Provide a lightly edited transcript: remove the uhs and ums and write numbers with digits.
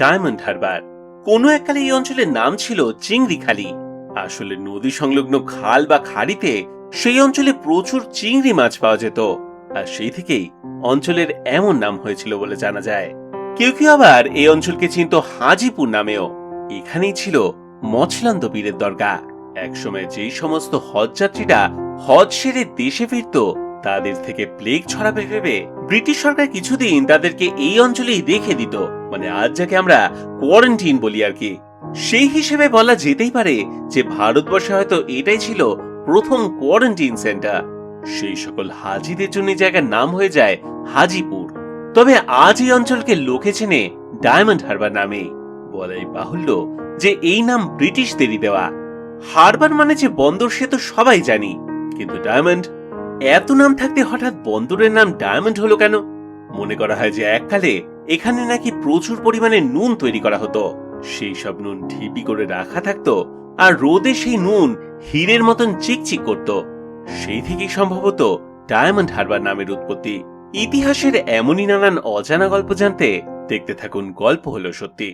Diamond Harbour. কোনো এককালে এই অঞ্চলের নাম ছিল চিংড়িখালি। আসলে নদী সংলগ্ন খাল বা খাড়িতে সেই অঞ্চলে প্রচুর চিংড়ি মাছ পাওয়া যেত, আর সেই থেকেই অঞ্চলের এমন নাম হয়েছিল বলে জানা যায়। কেউ কেউ আবার এই অঞ্চলকে চিনত হাজিপুর নামেও। এখানেই ছিল মছলান্দ পীরের দরগা। একসময় যেই সমস্ত হজ যাত্রীরা হজ সেরে দেশে ফিরত, তাদের থেকে প্লেগ ছড়াবে ভেবে ব্রিটিশ সরকার কিছুদিন তাদেরকে এই অঞ্চলেই রেখে দিত। মানে আজ যাকে আমরা কোয়ারেন্টিন বলি আর কি। সেই হিসেবে বলা যেতেই পারে যে ভারতবর্ষে হয়তো এটাই ছিল প্রথম কোয়ারেন্টিন সেন্টার। সেই সকল হাজিদের জন্য জায়গার নাম হয়ে যায় হাজিপুর। তবে আজ এই অঞ্চলকে লোকে চেনে ডায়মন্ড হারবার নামে। বলাই বাহুল্য যে এই নাম ব্রিটিশদেরই দেওয়া। হারবার মানে যে বন্দর সে তো সবাই জানি, কিন্তু ডায়মন্ড, এত নাম থাকতে হঠাৎ বন্দরের নাম ডায়মন্ড হলো কেন? মনে করা হয় যে এককালে এখানে নাকি প্রচুর পরিমাণে নুন তৈরি করা হতো। সেই সব নুন ঢিপি করে রাখা থাকতো, আর রোদে সেই নুন হীরের মতন চিকচিক করত। সেই থেকেই সম্ভবত ডায়মন্ড হারবার নামের উৎপত্তি। ইতিহাসের এমনই নানান অজানা গল্প জানতে দেখতে থাকুন গল্প হলো সত্যি।